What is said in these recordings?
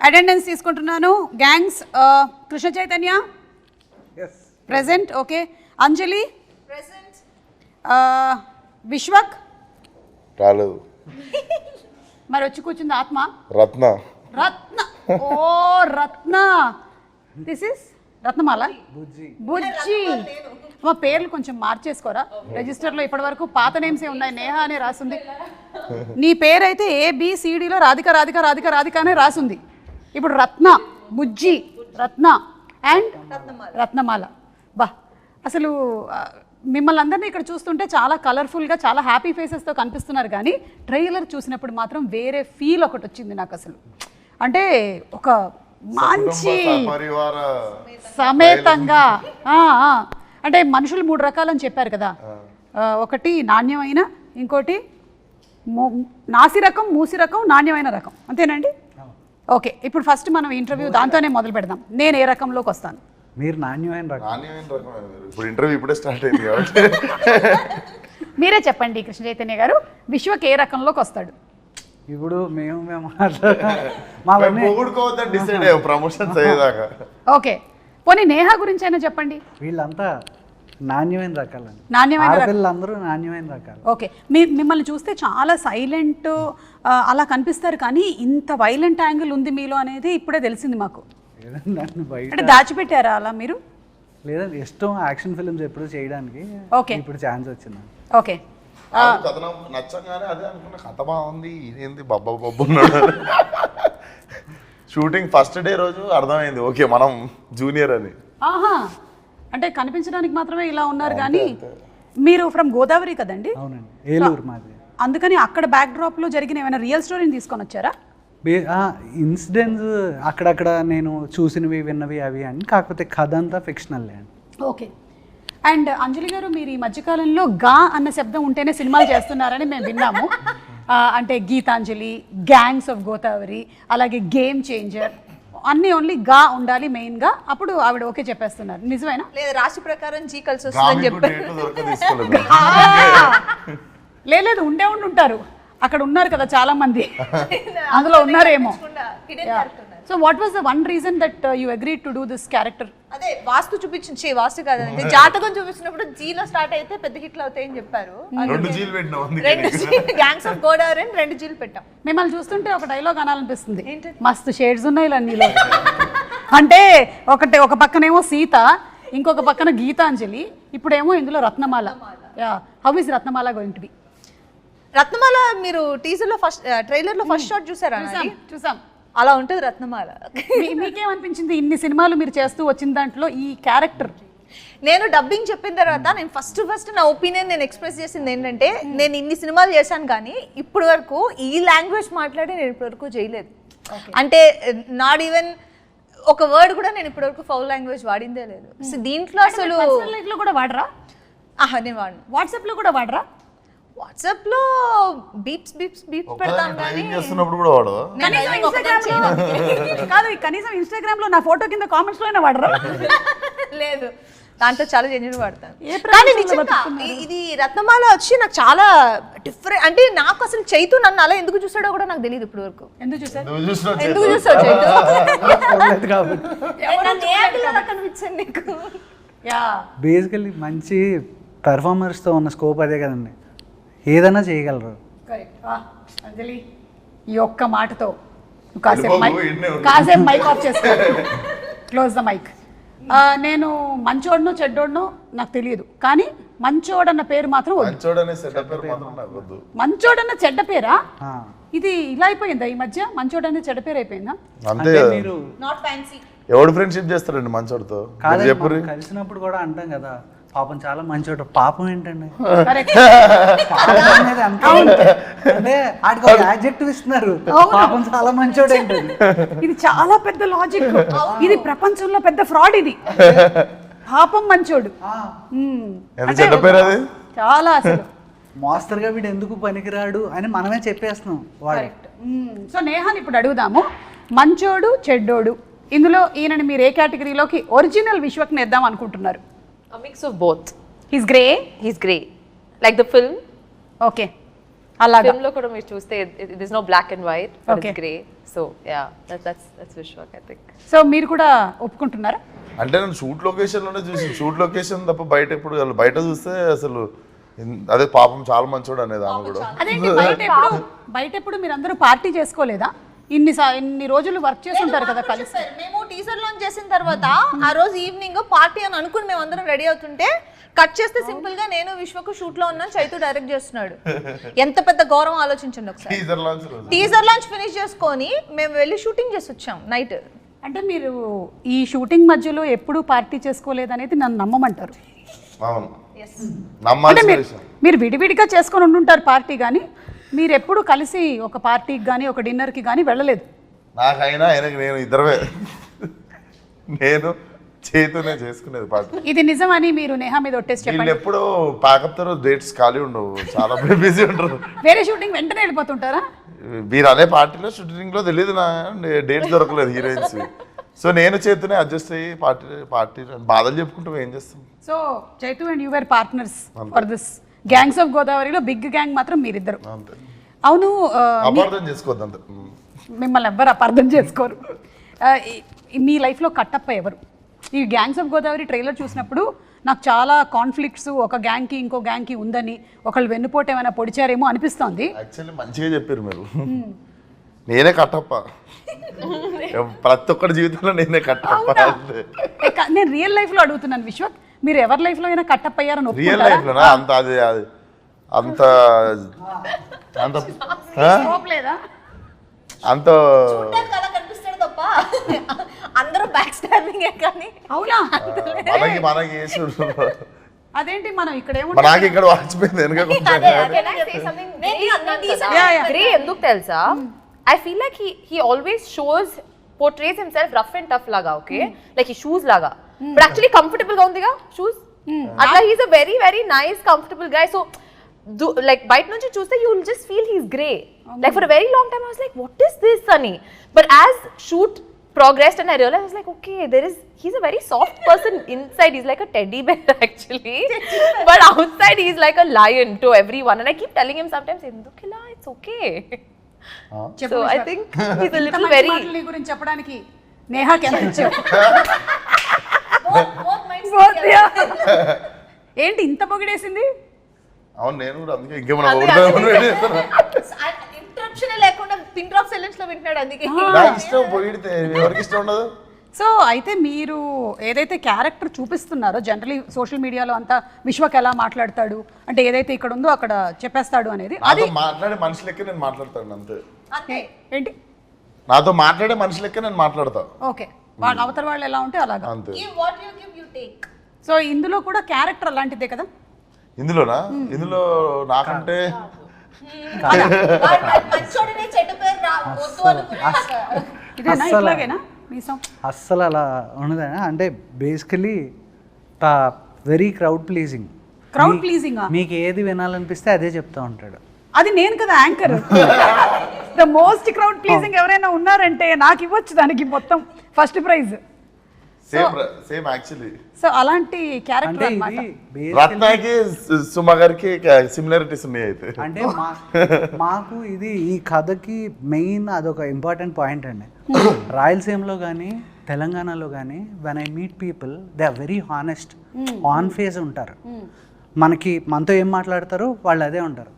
Attendance తీసుకుంటున్నాను. Gangs Krishna Chaitanya present. Okay. Anjali present. Vishwak రాలేదు. మరి వచ్చి కూర్చుంది ఆత్మ. రత్న. రత్న. ఓ రత్న. This is Ratnamala. బుజ్జి. మా పేర్లు కొంచెం మార్చేసుకోరా రిజిస్టర్లో. ఇప్పటి వరకు పాత నేమ్స్ ఏ ఉన్నాయి. నేహ అనే రాసింది. నీ పేరైతే ABCDలో రాధిక రాధిక రాధిక రాధిక అనే రాసింది. ఇప్పుడు రత్న, బుజ్జి, రత్న అండ్ రత్నమాల. బా అసలు మిమ్మల్ని అందరినీ ఇక్కడ చూస్తుంటే చాలా కలర్ఫుల్గా చాలా హ్యాపీ ఫేసెస్తో కనిపిస్తున్నారు, కానీ ట్రైలర్ చూసినప్పుడు మాత్రం వేరే ఫీల్ ఒకటి వచ్చింది నాకు. అసలు అంటే ఒక మంచి సమేతంగా అంటే మనుషులు 3 రకాలని చెప్పారు కదా. ఒకటి నాణ్యమైన, ఇంకోటి నాసి రకం, మూసి రకం, నాణ్యమైన రకం. అంతేనండి? ఓకే. ఇప్పుడు ఫస్ట్ మనం ఇంటర్వ్యూ దాంతోనే మొదలు పెడదాం. నేను ఏ రకంలోకి వస్తాను? మీరు నాణ్యమైన రకం. ఇప్పుడు ఇంటర్వ్యూ ఇప్పుడే స్టార్ట్ అయింది కాబట్టి మీరే చెప్పండి కృష్ణ చైతన్య గారు, విశ్వక్ ఏ రకంలోకి వస్తాడు? ఇప్పుడు మేము ప్రమోషన్స్ అయ్యేదాకా. ఓకే. పోనీ నేహ గురించి అయినా చెప్పండి. వీళ్ళంతా నాణ్యమైన రకాలండి. నాణ్యమైన పిల్లలందరూ నాణ్యమైన రకాలు. ఓకే. మిమ్మల్ని చూస్తే చాలా సైలెంట్ అలా కనిపిస్తారు, కానీ ఇంత వైలెంట్ యాంగిల్ ఉంది మీలో అనేది ఇప్పుడే తెలిసింది మాకు. నన్ను బయట అంటే దాచిపెట్టారా అలా మీరు? లేదండి, ఇష్టం యాక్షన్ ఫిల్మ్స్ ఎప్పుడు చేయడానికి. ఓకే. ఇప్పుడు ఛాన్స్ వచ్చింది. ఓకే. కథనం నచ్చగానే అదే అనుకున్న, కథ బాగుంది, ఇదేంది బబ్బా బబ్బు ఉన్నాడు. షూటింగ్ ఫస్ట్ డే రోజు అర్థమైంది ఓకే మనం జూనియర్ అని. ఆహా, అంటే కనిపించడానికి మాత్రమే ఇలా ఉన్నారు, కానీ మీరు ఫ్రమ్ గోదావరి కదండి? అవునండి, ఏలూరు మాది. అందుకని అక్కడ బ్యాక్ డ్రాప్ లో జరిగిన ఏమైనా రియల్ స్టోరీని తీసుకొని వచ్చారా? ఇన్సిడెంట్స్ అక్కడక్కడ నేను చూసినవి విన్నవి అవి అని, కాకపోతే కథ అంతా ఫిక్షనల్ అండి. ఓకే. అండ్ అంజలి గారు, మీరు ఈ మధ్యకాలంలో గా అన్న శబ్దం ఉంటేనే సినిమాలు చేస్తున్నారని మేము విన్నాము. అంటే గీతాంజలి, గ్యాంగ్స్ ఆఫ్ గోదావరి, అలాగే గేమ్ చేంజర్, అన్నీ ఓన్లీ గా ఉండాలి మెయిన్గా, అప్పుడు ఆవిడ ఓకే చెప్పేస్తున్నారు. నిజమేనా? లేదు, రాశి ప్రకారం జీ కలిసి వస్తుందని చెప్పారు. లేదు, ఉంటారు అక్కడ, ఉన్నారు కదా చాలా మంది, అందులో ఉన్నారేమో. So what was the one reason that you agreed to do this character? అదే వాస్తు చూపించి, వాస్తు కాదండి, జాతకం చూపించినప్పుడు జీలో స్టార్ట్ అయితే పెద్ద హిట్లు అవుతాయని చెప్పారు. 2 జీలు పెట్టినాం, గ్యాంగ్స్ ఆఫ్ గోదావరి 2 జీలు పెట్టాం. మిమ్మల్ని చూస్తుంటే ఒక డైలాగ్ అనాలనిపిస్తుంది, మస్తు షేడ్స్ ఉన్నాయి ఇలా నీలో. అంటే ఒక పక్కనేమో సీత, ఇంకొక పక్కన గీతాంజలి, ఇప్పుడేమో ఇందులో Ratnamala. How is Ratnamala going to be? Ratnamala మీరు టీజర్ లో ఫస్ట్ ట్రైలర్ లో ఫస్ట్ షాట్ చూసారా? చూసాం. అలా ఉంటుంది రత్నమాల. మీకేమనిపించింది ఇన్ని సినిమాలు మీరు చేస్తూ వచ్చిన దాంట్లో ఈ క్యారెక్టర్? నేను డబ్బింగ్ చెప్పిన తర్వాత నేను ఫస్ట్ నా ఒపీనియన్ నేను ఎక్స్ప్రెస్ చేసింది ఏంటంటే, నేను ఇన్ని సినిమాలు చేశాను కానీ ఇప్పటి వరకు ఈ లాంగ్వేజ్ మాట్లాడి నేను ఇప్పటి వరకు చేయలేదు. అంటే నాట్ ఈవెన్ ఒక వర్డ్ కూడా నేను ఇప్పటి వరకు ఫౌల్ లాంగ్వేజ్ వాడిందే లేదు. సో దీంట్లో అసలు లైఫ్ లో కూడా వాడరా? నేను వాడను. వాట్సాప్ లో కూడా వాడరా? వాట్సాప్ లో బీప్స్ పెడతాం కానీ చేస్తున్నప్పుడు కూడా వాడవా? కాదు, కనీసం ఇన్స్టాగ్రామ్ లో నా ఫోటో కింద కామెంట్స్ లోనే వాడరా? లేదు, దాంట్లో చాలా జెన్యూన్ వాడతాను. కానీ నిజంగా ఇది రత్నమాల వచ్చి నాకు చాలా డిఫరెంట్. అంటే నాకు అసలు చైతు నన్ను అలా ఎందుకు చూసాడో కూడా నాకు తెలియదు ఇప్పుడు వరకు. ఎందుకు చూసాడు కనిపించండి నీకు? బేసికల్లీ మంచి పెర్ఫార్మర్స్తో ఉన్న స్కోప్ అదే కదండి, ఏదైనా చేయగలరు. అంజలి, ఈ ఒక్క మాటతో కాసేపు మైక్ ఆఫ్ చేసుకో, క్లోజ్ ద మైక్. నేను మంచోడనో చెడ్డోడనో నాకు తెలియదు, కానీ మంచోడన్న పేరు మాత్రం మంచోడన్న చెడ్డ పేరా? ఇది ఇలా అయిపోయిందా ఈ మధ్య? మంచోడన్న చెడ్డ పేరు అయిపోయిందా? అంతే. Not fancy. ఎవడు ఫ్రెండ్షిప్ చేస్తారండి మంచోడితో? కలిసినప్పుడు కూడా అంటాం కదా, పాపం చాలా మంచోడు. పాపం ఏంటండి? అంటే యాడ్జెక్టివ్ ఇస్తున్నారు, పాపం చాలా మంచోడు ఏంటండి? ఇది చాలా పెద్ద లాజిక్. ఇది ప్రపంచంలో పెద్ద ఫ్రాడ్. ఇది పాపం మంచోడు చాలా అసలు మాస్టర్గా వీడు ఎందుకు పనికిరాడు అని మనమే చెప్పేస్తున్నాం. సో నేహాని ఇప్పుడు అడుగుదాము, మంచోడు చెడ్డోడు ఇందులో ఈయనని మీరు ఏ కేటగిరీలోకి ఒరిజినల్ విశ్వక్ని వేద్దాం అనుకుంటున్నారు? A mix of both. He's grey. He's grey, like the film. Okay. అలాగా ఫిల్మ్ లో కూడా మీరు చూస్తే it is no black and white but Okay. It's grey so yeah that's Vishwak I think so మీరు కూడా ఒప్పుకుంటున్నారా? అంటే నేను షూట్ లొకేషన్లోనే చూసి షూట్ లొకేషన్ తప్ప బయట ఎప్పుడు బయట చూస్తే అసలు అదే పాపం చాలా మంచోడు అనేది ఆమె కూడా. అదేంటి బయట ఎప్పుడు మీరు అందరూ పార్టీ చేసుకోలేదా? ఇన్ని రోజులు వర్క్ చేసి ఉంటారు కదా కలిసి. మేము టీజర్ లాంచ్ చేసిన తర్వాత ఆ రోజు ఈవినింగ్ పార్టీ అని అనుకుని మేము అందరం రెడీ అవుతుంటే కట్ చేస్తే సింపుల్ గా నేను విశ్వకు షూట్ లో ఉన్నాను, చైతు డైరెక్ట్ చేస్తున్నాడు. ఎంత పెద్ద గౌరవం ఆలోచించండి ఒకసారి. టీజర్ లాంచ్ రోజు టీజర్ లాంచ్ ఫినిష్ చేసుకొని మేము వెళ్ళి షూటింగ్ చేసి వచ్చాం నైట్. అంటే మీరు ఈ షూటింగ్ మధ్యలో ఎప్పుడూ పార్టీ చేసుకోలేదనేది నన్ను నమ్మమంటారు. అవును అంటే నమ్మాల్సిన విషయం. మీరు విడివిడిగా చేసుకొని ఉండుంటారు పార్టీ, కానీ మీరు ఎప్పుడు కలిసి ఒక పార్టీకి కానీ ఒక డిన్నర్కి కానీ వెళ్ళలేదు. నాకైనా ఆయనకి నేను ఇద్దరమే, నేను చేతునే చేసుకునేది పార్టీ. ఇది నిజమని మీరు నేహా మీద ఒట్టేసి వీళ్ళు చెప్పండి. ఎప్పుడు ప్యాకప్ తర్వాత డేట్స్ ఖాళీ ఉండవు, చాలా బిజీ ఉంటారు. వేరే షూటింగ్ వెంటనే వెళ్ళిపోతుంటారా? మీరు అనే పార్టీలో షూటింగ్ లో తెలియదు నా డేట్స్ దొరకలేదు హీరోయిన్స్. సో నేను చేతునే అడ్జస్ట్ అయ్యి పార్టీ బాధలు చెప్పుకుంటాం, ఏం చేస్తాం. So Chaitu and you were partners for this gangs of గోదావరిలో బిగ్ గ్యాంగ్ మాత్రం మీరిద్దరు. అంతే, అవును, అపార్థం చేసుకోవద్దు అంతే. మిమ్మల్ని ఎవ్వరు అపార్థం చేసుకోరు. మీ లైఫ్లో కట్టప్ప ఎవరు? ఈ గ్యాంగ్స్ ఆఫ్ గోదావరి ట్రైలర్ చూసినప్పుడు నాకు చాలా కాన్ఫ్లిక్ట్స్ ఒక గ్యాంగ్కి ఇంకో గ్యాంగ్కి ఉందని, ఒకళ్ళు వెన్నుపోటు ఏమైనా పొడిచారేమో అనిపిస్తోంది. యాక్చువల్లీ మంచిగా చెప్పారు మీరు. నేనే కట్టప్ప, ప్రతి ఒక్కరి జీవితంలో నేనే కట్టప్ప. నేను రియల్ లైఫ్లో అడుగుతున్నాను విశ్వక్, మీరు ఎవరి లైఫ్లో అయినా కట్టప్ప అయ్యారని రియల్ ఒప్పుకుంటారా? లైఫ్లోనా? అంత అది అంత అంత Hope లేదా? అంత అలా కనిపిస్తాడు తప్ప అందరూ బ్యాక్ స్టాబింగ్ కానీ. అవునా? మనకి వేసుడు. అదేంటి మనం ఇక్కడ నాకు ఇక్కడ వాచిపోయింది వెనక can I say something Grey ఎందుకు తెలుసా? I feel like he always portrays himself rough and tough laga, okay? Like he shoes laga. But actually comfortable ga undiga shoes. Atla he's a very very nice comfortable guy. So like bite nunchi chuste you will just feel he's grey. Like for a very long time I was like what is this Sunny? But as shoot progressed and I realized I was like okay he's a very soft person inside. He's like a teddy bear actually. But outside he's like a lion to everyone and I keep telling him sometimes endukila it's okay. So I think he's a little very నీ గురించి చెప్పడానికి నేహాకి ఎంత ఇచ్చావు? ఏంటి ఇంత పొగిడేసింది? అవును, నేను కూడా అందుకే ఇంకేమన్నా పొగుడుతామని ఇంటరప్షన్ లేకుండా పిన్ డ్రాప్ సైలెన్స్ లో వింటున్నాడు అందుకే. నాకు ఇష్టం పొగిడితే, ఎవరికి ఇష్టం ఉండదు. సో అయితే మీరు ఏదైతే క్యారెక్టర్ చూపిస్తున్నారో జనరలీ సోషల్ మీడియాలో అంతా విశ్వక్ ఎలా మాట్లాడతాడు అంటే ఏదైతే ఇక్కడ ఉందో అక్కడ చెప్పేస్తాడు అనేది, అది నాతో మాట్లాడే మనిషి లెక్క నేను మాట్లాడతాను అంతే. ఏంటి నాతో మాట్లాడే మనిషి లెక్క నేను మాట్లాడతా. ఓకే, వాళ్ళ అవతల వాళ్ళు ఎలా ఉంటే అలాగా. అంతే. What you give you take. So ఇందులో కూడా క్యారెక్టర్ అలాంటిదే కదా? ఇందులోనా? ఇందులో నాకంటే మంచోడినే చెడ్డ పేరు వద్దు అనుకున్నా. ఇదేనా ఇట్లాగేనా మీసం? అస్సలు అలా ఉండదా అంటే basically very crowd pleasing. Crowd pleasing మీకు ఏది వినాలనిపిస్తే అదే చెప్తా ఉంటాడు. అది నేను కదా anchor. The most crowd pleasing ఎవరైనా ఉన్నారంటే నాకు ఇవ్వచ్చు దానికి మొత్తం first prize. Same actually. So అలాంటి క్యారెక్టర్ అంటే అన్నమాట. ఇది రత్నాకి సుమ గారికి సిమిలారిటీస్ ఉన్నాయి అయితే. అంటే మాకు ఇది ఈ కథకి మెయిన్ అదొక ఇంపార్టెంట్ పాయింట్ అండి. రాయలసీమలో కానీ తెలంగాణలో కానీ when I meet people they are very honest, on face ఉంటారు. మనతో ఏం మాట్లాడతారో వాళ్ళు అదే ఉంటారు.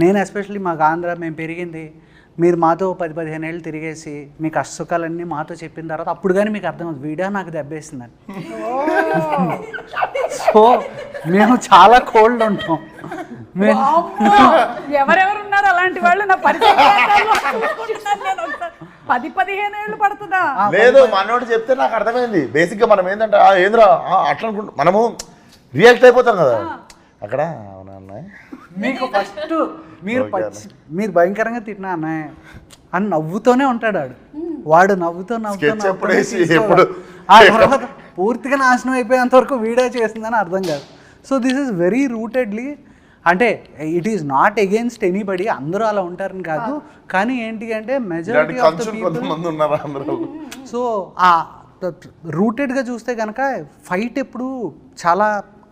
నేను ఎస్పెషల్లీ మాకు ఆంధ్ర మేము పెరిగింది, మీరు మాతో 10-15 ఏళ్ళు తిరిగేసి మీ కష్టసుఖాలన్నీ మాతో చెప్పిన తర్వాత అప్పుడు కానీ మీకు అర్థమవుతుంది వీడియో నాకు దెబ్బేసిందని. సో మేము చాలా కోల్డ్ ఉంటాం. ఎవరెవరు ఉన్నారు అలాంటి వాళ్ళు? నా పరిస్థితి 10-15 ఏళ్ళు పడుతుందా? లేదు, మనోడు చెప్తే నాకు అర్థమైంది. బేసిక్ గా మనం ఏంటంటే ఏంద్రా అట్లా అనుకుంటా, మనము రియాక్ట్ అయిపోతాం కదా అక్కడ. అవునా అన్నయ్య, మీకు ఫస్ట్ మీరు భయంకరంగా తిట్టినా అన్నయ్య అని నవ్వుతూనే ఉంటాడు వాడు నవ్వుతూ ఆ తర్వాత పూర్తిగా నాశనం అయిపోయేంత వరకు వీడియో చేసిందని అర్థం కాదు. సో దిస్ ఈస్ వెరీ రూటెడ్లీ, అంటే it is not against anybody, అందరూ అలా ఉంటారని కాదు, కానీ ఏంటి అంటే majority of the people. So ఆ రూటెడ్గా చూస్తే కనుక ఫైట్ ఎప్పుడు చాలా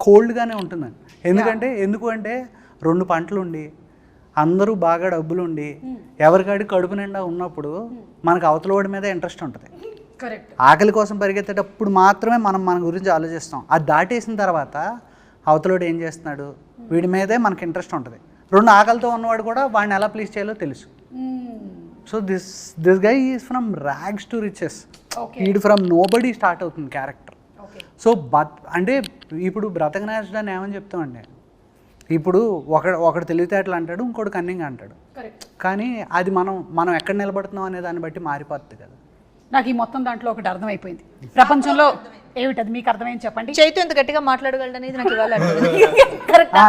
కోల్డ్గానే ఉంటుందండి. ఎందుకు అంటే 2 పంటలు ఉండి అందరూ బాగా డబ్బులుండి ఎవరికాడి కడుపు నిండా ఉన్నప్పుడు మనకు అవతల వాడి మీద ఇంట్రెస్ట్ ఉంటుంది. కరెక్ట్. ఆకలి కోసం పరిగెత్తేటప్పుడు మాత్రమే మనం మన గురించి ఆలోచిస్తాం. అది దాటేసిన తర్వాత అవతలోడు ఏం చేస్తున్నాడు, వీడి మీదే మనకి ఇంట్రెస్ట్ ఉంటుంది. రెండు ఆకలితో ఉన్నవాడు కూడా వాడిని ఎలా ప్లీజ్ చేయాలో తెలుసు. So this guy is from rags to riches. ఈడు ఫ్రమ్ నోబడీ స్టార్ట్ అవుతుంది క్యారెక్టర్. సో అంటే ఇప్పుడు బ్రతకనేసడాన్ని ఏమని చెప్తామండి, ఇప్పుడు ఒకడు తెలివితేటలు అంటాడు, ఇంకోటి కన్నింగ్ అంటాడు. కానీ అది మనం ఎక్కడ నిలబడుతున్నాం అనే దాన్ని బట్టి మారిపోతుంది కదా. నాకు ఈ మొత్తం దాంట్లో ఒకటి అర్థమైపోయింది. ప్రపంచంలో ఏమిటది మీకు అర్థమైంది చెప్పండి. చైతు ఎంత గట్టిగా మాట్లాడగలడు అనేది నాకు ఇవాళ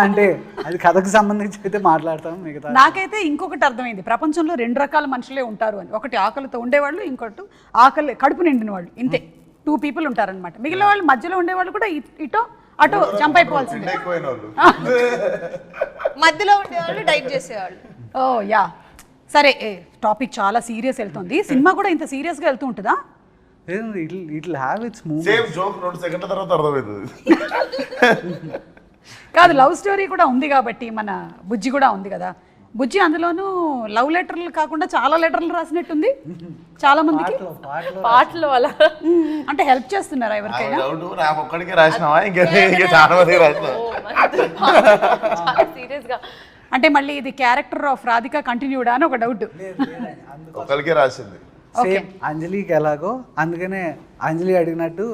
అంటే అది కథకు సంబంధించి అయితే మాట్లాడతాం. మిగతా నాకైతే ఇంకొకటి అర్థమైంది. ప్రపంచంలో 2 రకాల మనుషులే ఉంటారు అని. ఒకటి ఆకలితో ఉండేవాళ్ళు, ఇంకోటి ఆకలి కడుపు నిండిన వాళ్ళు. ఇంతే 2 people ఉంటారనమాట. మిగిలిన వాళ్ళు మధ్యలో ఉండేవాళ్ళు కూడా ఇటో అటో జంప్ అయిపోవాల్సిందే. మధ్యలో ఉండేవాళ్ళు డైట్ చేసేవాళ్ళు. ఓ యా సరే, టాపిక్ చాలా సీరియస్ వెళ్తుంది. సినిమా కూడా ఇంత సీరియస్గా వెళ్తూ ఉంటుందా? ఇట్లా have it's move. Same joke 2 సెకండ్ల తర్వాత అర్థమవుతుంది. కాదు, లవ్ స్టోరీ కూడా ఉంది కాబట్టి మన బుజ్జి కూడా ఉంది కదా. బుజ్జి అందులోనూ లవ్ లెటర్లు కాకుండా చాలా లెటర్లు రాసినట్టుంది చాలా మందికి. పాటలు అలా అంటే హెల్ప్ చేస్తున్నారా ఎవరికైనా? నాకు ఒక్కడికే రాసినావా, ఇంకా చాలా మందికి రాసినా? సీరియస్ గా అంటే మళ్ళీ ఇది క్యారెక్టర్ ఆఫ్ రాధిక కంటిన్యూడా అని ఒక డౌట్. ఒకరికే రాసింది. సేమ్ అంజలికి ఎలాగో, అందుకనే అంజలి అడిగినట్టు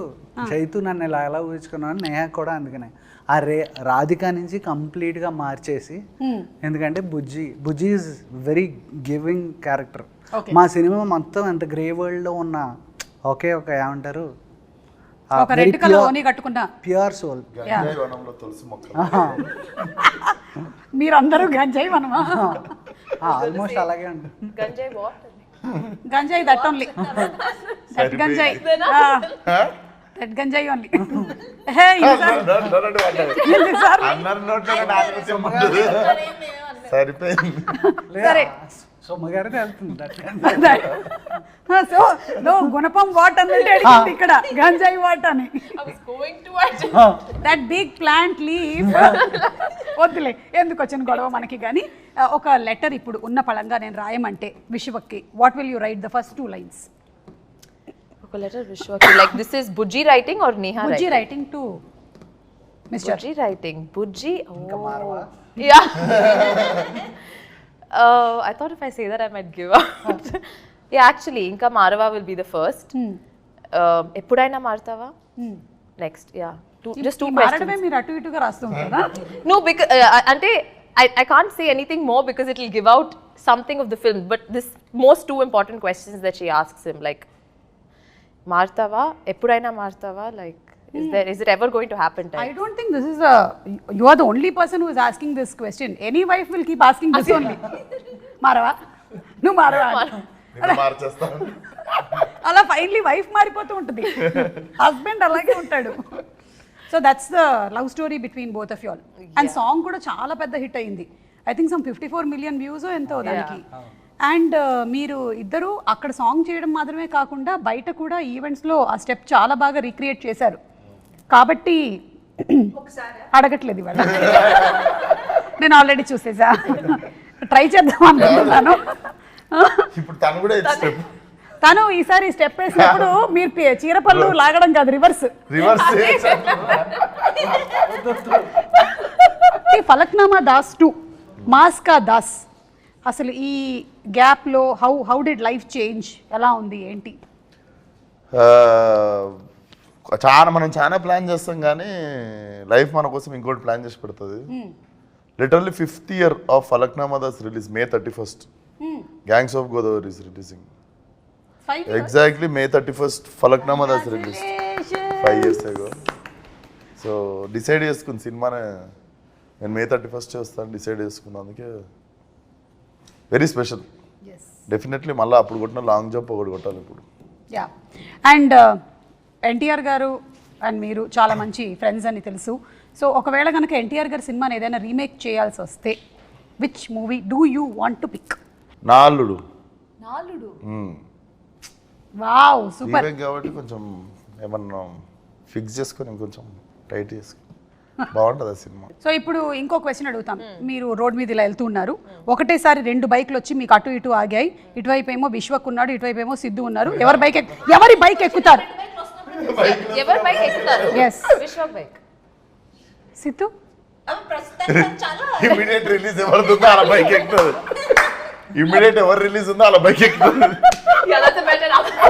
చైతు నన్ను ఎలా ఊహించుకున్నాను, నేహ కూడా అందుకనే ఆ రాధిక నుంచి కంప్లీట్గా మార్చేసి. ఎందుకంటే బుజ్జి ఈజ్ వెరీ గివింగ్ క్యారెక్టర్. మా సినిమా మొత్తం ఎంత గ్రే వరల్డ్లో ఉన్న ఒకే ఒక ఏమంటారు ఒక రెడ్ కలర్ ఓని కట్టుకున్నా ప్యూర్ సోల్. మీరందరూ గంజాయి మనమా? ఆల్మోస్ట్ అలాగే ఉంటుంది. గంజాయి వాట్? గంజాయి దట్ ఓన్లీ, దట్ గంజాయి, దట్ గంజాయి ఓన్లీ. సరిపోయింది. సరే సోమగారిని వెళ్తుంది. సో నో గుణపం వాట్ అన్నట్టు అడిగింది ఇక్కడ, గంజాయి వాట్ అని. That big plant leaf. వద్దులే, ఎందుకు వచ్చిన గొడవ మనకి. కానీ ఒక లెటర్ ఇప్పుడు ఉన్న పళంగా నేను రాయమంటే విశ్వక్కి, what will you write the first 2 lines? ఒక లెటర్ విశ్వకి. Like this is Bujji writing or Neha Bujji writing? Writing to mister Bujji writing. Bujji. Oh. Yeah. I thought if I say that I might give up. Yeah, actually, Inka Marava will be the first. Eppudaina Martava? Next, yeah. Just 2 questions. మారడమే మీరు అటు ఇటుగా రాస్తూ ఉంటారా? No, because ante I can't say anything more because it will give out something of the film. But this most 2 important questions that she asks him, like Martava, Eppudaina Martava, like. Is it ever going to happen? I don't think this is you are the only person who is asking this question. Any wife will keep asking this only. మారవా నువ్వు మారవా అలా finally wife మారిపోతూ ఉంటుంది, husband అలాగే ఉంటాడు. So that's the love story between both of you all. And song కూడా చాలా పెద్ద hit అయింది. I think some 54 million views ఎంతో దానికి. అండ్ మీరు ఇద్దరు అక్కడ సాంగ్ చేయడం మాత్రమే కాకుండా బయట కూడా ఈవెంట్స్లో ఆ స్టెప్ చాలా బాగా రీక్రియేట్ చేశారు. కాబట్టి అడగట్లేదు ఇవాళ, నేను ఆల్రెడీ చూసేసా, ట్రై చేద్దాం అనుకుంటున్నాను. తను ఈసారి స్టెప్ వేసినప్పుడు మీరు చీరపళ్ళు లాగడం కాదు, రివర్స్. ఫలక్నామా దాస్ 2 మాస్ కా దాస్. అసలు ఈ గ్యాప్లో హౌ డిడ్ లైఫ్ చేంజ్, ఎలా ఉంది ఏంటి? మనం చాలా ప్లాన్ చేస్తాం కానీ లైఫ్ మన కోసం ఇంకోటి ప్లాన్ చేసి పెడుతుంది. Literally 5th year of Falaknuma Das release May 31st. Gangs of Godavari is releasing. Exactly May 31st Falaknuma Das release 5 years ago. So decide చేసుకుంది సినిమానే నేను May 31st చేస్తాను డిసైడ్ చేసుకున్నాను. అందుకే వెరీ స్పెషల్. డెఫినెట్లీ మళ్ళీ అప్పుడు కొట్టిన లాంగ్ జంప్ ఒకటి కొట్టాలి ఇప్పుడు. యా. అండ్ ఎన్టీఆర్ గారు అండ్ మీరు చాలా మంచి ఫ్రెండ్స్ అని తెలుసు. సో ఒకవేళ కనుక ఎన్టీఆర్ గారి సినిమాని ఏదైనా రీమేక్ చేయాల్సి వస్తే which movie do you want to pick? నాలుడు. Wow super. కాబట్టి కొంచెం ఏమన్నా ఫిక్స్ చేసుకొని కొంచెం టైట్ చేసుకొని బాగుంటుంది ఆ సినిమా. సో ఇప్పుడు ఇంకో క్వశ్చన్ అడుగుతాం. మీరు రోడ్ మీద ఇలా వెళ్తూ ఉన్నారు, ఒకటేసారి 2 బైక్లు వచ్చి మీకు అటు ఇటు ఆగాయి. ఇటువైపు ఏమో విశ్వక్ ఉన్నాడు, ఇటువైపు ఏమో సిద్ధు ఉన్నారు. ఎవరి బైక్ ఎక్కుతారు? ఎవరు బైక్ ఎక్కుతారు? Yes. Vishwak bike. Siddhu immediate release ఎవరిది ఉందో అలా బైక్ ఎక్కుతుంది. ఇమీడియట్ ఎవరు రిలీజ్ ఉందో అలా బైక్ ఎక్కుతుంది. Yeah, that's a better answer.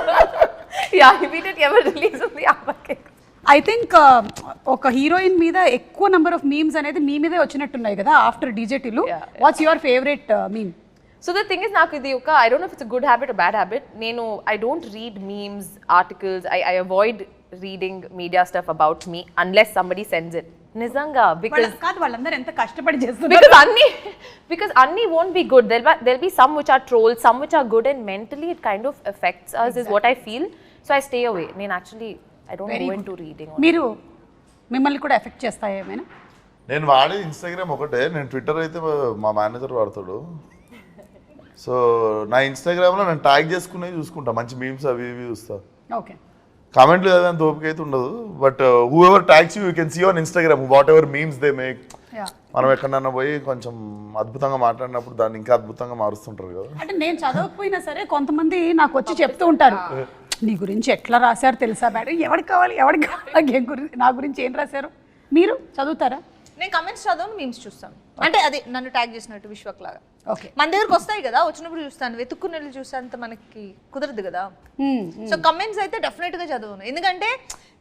Yeah, immediate ఎవరు రిలీజ్ ఉంది ఆ బైక్. ఐ థింక్ ఒక హీరోయిన్ మీద ఎక్కువ నెంబర్ ఆఫ్ మీమ్స్ అనేది మీ మీదే వచ్చినట్టున్నాయి కదా ఆఫ్టర్ డీజేటీలు. What's your favourite meme? So the thing is, నాకు ఇది ఒక I don't know if it's a good habit or bad habit. నేను I don't read memes, articles. I avoid reading media stuff about me unless somebody sends it. నిజంగా because వాళ్ళందరూ ఎంత కష్టపడి చేస్తున్నారు. because అన్ని won't be good. There'll be some which are trolls, some which are good, and mentally it kind of affects us is what I feel. So I stay away. నేను actually I don't go into reading. మీరు మిమ్మల్ని కూడా effect చేస్తాయి ఏమైనా? నేను వాడే Instagram ఒకటే, నేను ట్విట్టర్ అయితే మా మేనేజర్ వాడతాడు. సో నా ఇన్స్టాగ్రామ్లో నేను ట్యాగ్ చేసుకునేవి చూసుకుంటా, మంచి మీమ్స్ అవి ఇవి చూస్తా. ఓకే, కామెంట్లు చదివేంత ఓపిక అయితే ఉండదు, but whoever tags you can see on Instagram whatever memes they make. మనం ఎక్కడన్నా పోయి కొంచెం అద్భుతంగా మాట్లాడినప్పుడు దాన్ని ఇంకా అద్భుతంగా మారుస్తుంటారు కదా. అంటే నేను చదవకపోయినా సరే కొంతమంది నాకు వచ్చి చెప్తూ ఉంటారు, నీ గురించి ఎట్లా రాశారు తెలుసా మేడం, ఎవరికి కావాలి నా గురించి ఏం రాశారు. మీరు చదువుతారా? నేను కమెంట్స్ చదవను, మీమ్స్ చూస్తాను. అంటే అది నన్ను ట్యాగ్ చేసినట్టు విశ్వక్ లాగా. ఓకే, మన దగ్గరకు వస్తాయి కదా, వచ్చినప్పుడు చూస్తాను, వెతుక్కుని వెళ్ళి చూసేంత మనకి కుదరదు కదా. సో కమెంట్స్ అయితే డెఫినెట్ గా చదవను, ఎందుకంటే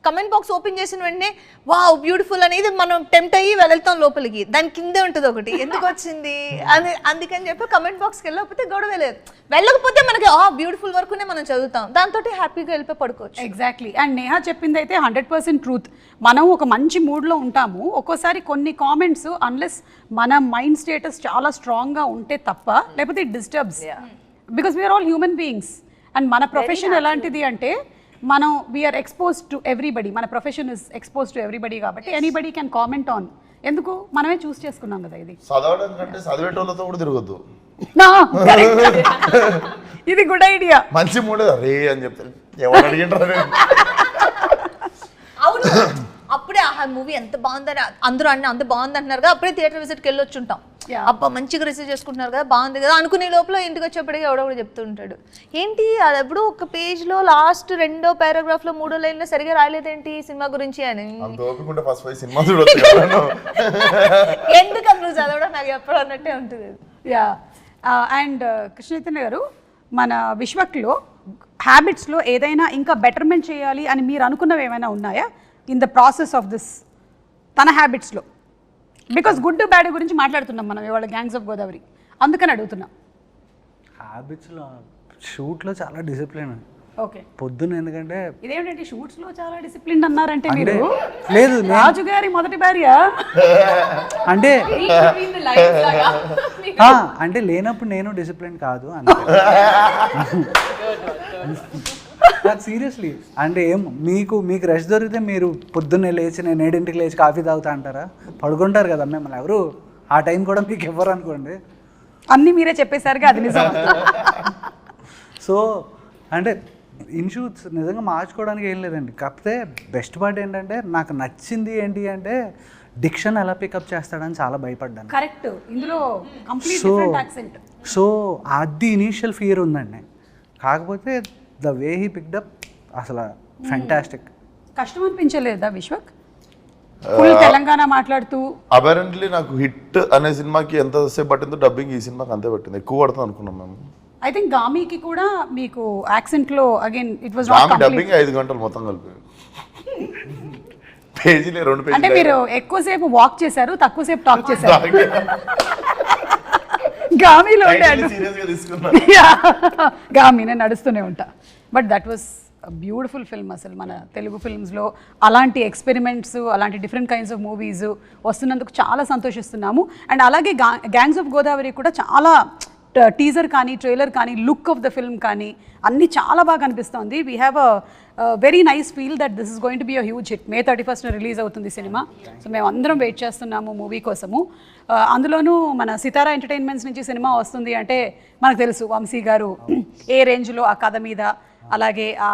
కమెంట్ బాక్స్ ఓపెన్ చేసిన వెంటనే వావ్ బ్యూటిఫుల్ అనేది మనం టెంప్ట్ అయ్యి వెళ్తాం లోపలికి, దాని కిందే ఉంటుంది ఒకటి ఎందుకు వచ్చింది అని. అందుకని చెప్పి కమెంట్ బాక్స్కి వెళ్ళకపోతే గొడవ లేదు, వెళ్ళకపోతే మనకి బ్యూటిఫుల్ వరకునే మనం చదువుతాం, దాంతో హ్యాపీగా వెళ్ళిపోయి పడుకోవచ్చు. ఎగ్జాక్ట్లీ. అండ్ నేహా చెప్పింది అయితే 100% ట్రూత్. మనం ఒక మంచి మూడ్లో ఉంటాము, ఒక్కోసారి కొన్ని కామెంట్స్ అన్లెస్ మన మైండ్ స్టేటస్ చాలా స్ట్రాంగ్గా ఉంటే తప్ప, లేకపోతే it disturbs, because we are all human beings. And మన ప్రొఫెషన్ ఎలాంటిది అంటే మనం వీఆర్ ఎక్స్పోజ్ టు ఎవ్రీబడి, మన profession is expose to everybody, కాబట్టి ఎనీబడి క్యాన్ కామెంట్ ఆన్. ఎందుకు మనమే చూస్ చేసుకున్నాం కదా ఇది. చదవడం కంటే చదివేటోళ్ళతో కూడా తిరగద్దు. ఇది గుడ్ ఐడియా. మంచి మూడే రే అని చెప్తారు, ఎవరు అడిగింటారు. అవును, అప్పుడే ఆ మూవీ ఎంత బాగుందని అందరూ అంత బాగుంది అంటున్నారు కదా, అప్పుడే థియేటర్ విజిట్కి వెళ్ళి వచ్చుంటాం. అబ్బా మంచిగా రిసీవ్ చేసుకుంటున్నారు కదా, బాగుంది కదా అనుకునే లోపల ఇంటికి వచ్చేప్పటికీ ఎవడో కూడా చెప్తూ ఉంటాడు, ఏంటి అది ఎప్పుడు ఒక పేజ్లో లాస్ట్ 2వ పారాగ్రాఫ్లో 3వ లైన్లో సరిగా రాలేదేంటి సినిమా గురించి అని. ఎందుకు నువ్వు చదవడం నాకు ఎప్పుడు అన్నట్టే ఉంటుంది. యా. అండ్ కృష్ణ చైతన్య గారు, మన విశ్వక్లో హ్యాబిట్స్లో ఏదైనా ఇంకా బెటర్మెంట్ చేయాలి అని మీరు అనుకున్నవి ఏమైనా ఉన్నాయా in the process of this తన హ్యాబిట్స్లో? బికాస్ గుడ్ బ్యాడ్ గురించి మాట్లాడుతున్నాం మనం ఇవాళ గ్యాంగ్స్ ఆఫ్ గోదావరి, అందుకని అడుగుతున్నాం. హ్యాబిట్స్లో షూట్లో చాలా డిసిప్లిన్. ఓకే, పొద్దున్న ఎందుకంటే ఇదేమిటంటే షూట్స్లో చాలా డిసిప్లిన్ అన్నారంటే మీరు లేదు రాజు గారి మొదటి భార్య అంటే అంటే లేనప్పుడు నేను డిసిప్లిన్ కాదు సీరియస్లీ. అంటే ఏం మీకు రెస్ట్ దొరికితే మీరు పొద్దున్నే లేచి నేను 7ంటికి లేచి కాఫీ తాగుతా అంటారా? పడుకుంటారు కదా మిమ్మల్ని ఎవరు ఆ టైం కూడా మీకు ఇవ్వరు అనుకోండి. అన్నీ మీరే చెప్పేసరిగా అది నిజం. సో అంటే ఇన్షూట్స్ నిజంగా మార్చుకోవడానికి ఏం లేదండి, కాకపోతే బెస్ట్ పార్ట్ ఏంటంటే నాకు నచ్చింది ఏంటి అంటే డిక్షన్ ఎలా పికప్ చేస్తాడని చాలా భయపడ్డాను. కరెక్ట్, ఇందులో కంప్లీట్ డిఫరెంట్ యాక్సెంట్. సో అది ఇనీషియల్ ఫియర్ ఉందండి, కాకపోతే ద వే హీ పిక్డప్ అసలు ఫ్యాంటాస్టిక్. కష్టం అనిపించలేదా విశ్వక్ ఫుల్ తెలంగాణ మాట్లాడుతూ? అపరెంట్లీ నాకు హిట్ అనే సినిమాకి ఎంతసేపు పట్టిందో డబ్బింగ్ ఈ సినిమాకి అంతే పట్టింది, ఎక్కువ పడుతుంది అనుకున్నాం మేము. ఐ థింక్ గామికి కూడా మీకు యాక్సెంట్ లో again it was not complete. Dubbing 5 గంటలు మొత్తం కలిపి పేజీలే 2 పేజీలు. అంటే మీరు ఎక్కువసేపు వాక్ చేశారు, తక్కువసేపు టాక్ చేశారు. గామిలో గామి నేను నడుస్తూనే ఉంటా. But that was beautiful film. అసలు మన తెలుగు ఫిల్మ్స్లో అలాంటి ఎక్స్పెరిమెంట్స్, అలాంటి డిఫరెంట్ కైండ్స్ ఆఫ్ మూవీస్ వస్తున్నందుకు చాలా సంతోషిస్తున్నాము. అండ్ అలాగే గ్యాంగ్స్ ఆఫ్ గోదావరి కూడా చాలా టీజర్ కానీ ట్రైలర్ కానీ లుక్ ఆఫ్ ద ఫిల్మ్ కానీ అన్నీ చాలా బాగా అనిపిస్తుంది. We have a very nice feel that this is going to be a huge hit. May 31st release అవుతుంది సినిమా. సో మేము అందరం వెయిట్ చేస్తున్నాము మూవీ కోసము. అందులోనూ మన సితారా ఎంటర్టైన్మెంట్స్ నుంచి సినిమా వస్తుంది అంటే మనకు తెలుసు వంశీ గారు ఏ రేంజ్లో ఆ కథ మీద అలాగే ఆ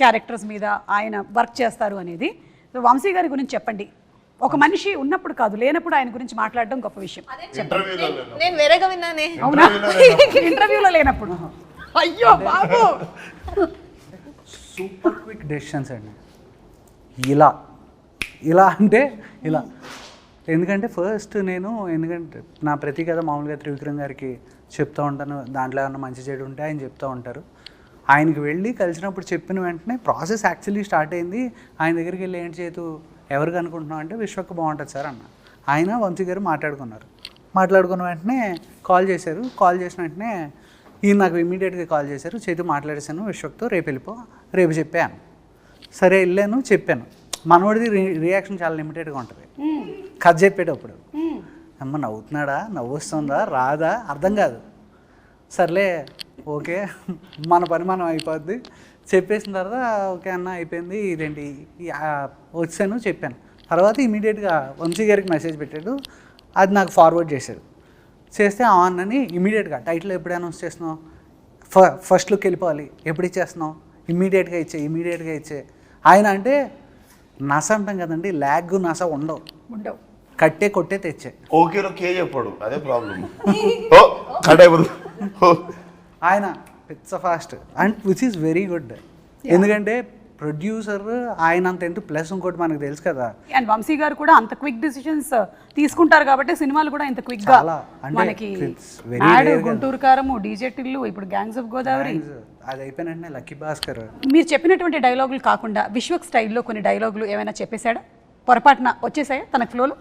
క్యారెక్టర్స్ మీద ఆయన వర్క్ చేస్తారు అనేది. సో వంశీ గారి గురించి చెప్పండి. ఒక మనిషి ఉన్నప్పుడు కాదు, లేనప్పుడు ఆయన గురించి మాట్లాడడం గొప్ప విషయం. ఇంటర్వ్యూలో నేను వేరేగా విన్నానే. అవునా? ఇంటర్వ్యూలో లేనప్పుడు. అయ్యో బాబు. సూపర్ క్విక్ డెసిషన్స్ అండి. ఇలా అంటే ఇలా. ఎందుకంటే ఫస్ట్ ఎందుకంటే నా ప్రతి కథ మామూలుగా త్రివిక్రమ్ గారికి చెప్తూ ఉంటాను, దాంట్లో ఏమన్నా మంచి చెడు ఉంటే ఆయన చెప్తూ ఉంటారు. ఆయనకి వెళ్ళి కలిసినప్పుడు చెప్పిన వెంటనే ప్రాసెస్ యాక్చువల్లీ స్టార్ట్ అయింది. ఆయన దగ్గరికి వెళ్ళి ఏంటి చేతు ఎవరికి అనుకుంటున్నాం అంటే విశ్వక్ బాగుంటుంది సార్ అన్న. ఆయన వంశీ గారు మాట్లాడుకున్న వెంటనే కాల్ చేశారు. కాల్ చేసిన వెంటనే ఈయన నాకు ఇమీడియట్గా కాల్ చేశారు, చేతు మాట్లాడేశాను విశ్వక్తో, రేపు చెప్పాను. సరే వెళ్ళాను, చెప్పాను. మనోడిది రియాక్షన్ చాలా లిమిటెడ్గా ఉంటుంది కథ చెప్పేటప్పుడు. అమ్మ నవ్వుతున్నాడా, నవ్వు వస్తుందా, రాదా అర్థం కాదు. సర్లే ఓకే మన పని మనం అయిపోద్ది చెప్పేసిన తర్వాత ఓకే అన్న అయిపోయింది, ఇదేంటి వచ్చాను చెప్పాను. తర్వాత ఇమీడియట్గా వంశీ గారికి మెసేజ్ పెట్టాడు, అది నాకు ఫార్వర్డ్ చేశాడు. చేస్తే అన్నని ఇమీడియట్గా టైటిల్ ఎప్పుడు అనౌన్స్ చేస్తున్నావు, ఫస్ట్ లుక్ వెళ్ళిపోవాలి, ఎప్పుడు ఇచ్చేస్తున్నావు, ఇమీడియట్గా ఇచ్చే. ఆయన అంటే నస అంటాం కదండి, ల్యాగ్ నస ఉండవు, కొట్టే తెచ్చే. ఓకేలో కే చెప్పాడు, అదే ప్రాబ్లం. ఓ కట్ అయిపోతుంది. ఆయన పిచ్చ fast and which is very good. ఎందుకంటే ప్రొడ్యూసర్ ఆయన అంత ఎంత ప్లస్ ఇంకోటి మనకు తెలుసు కదా. అండ్ వంశీ గారు కూడా అంత క్విక్ డిసిషన్స్ తీసుకుంటారు కాబట్టి సినిమాలు కూడా ఇంత క్విక్ గా చాలా, అంటే మనకి it's very నాడు, rare గుంటూరు కారము, డీజే టిల్లు, ఇప్పుడు గ్యాంగ్స్ ఆఫ్ గోదావరి. అది అయిపోయిన వెంటనే లక్కీ భాస్కర్. మీరు చెప్పినటువంటి డైలాగులు కాకుండా విశ్వక్ స్టైల్లో కొన్ని డైలాగులు ఏమైనా చెప్పేశాడా, పొరపాటున వచ్చేసాయా తన ఫ్లోలో?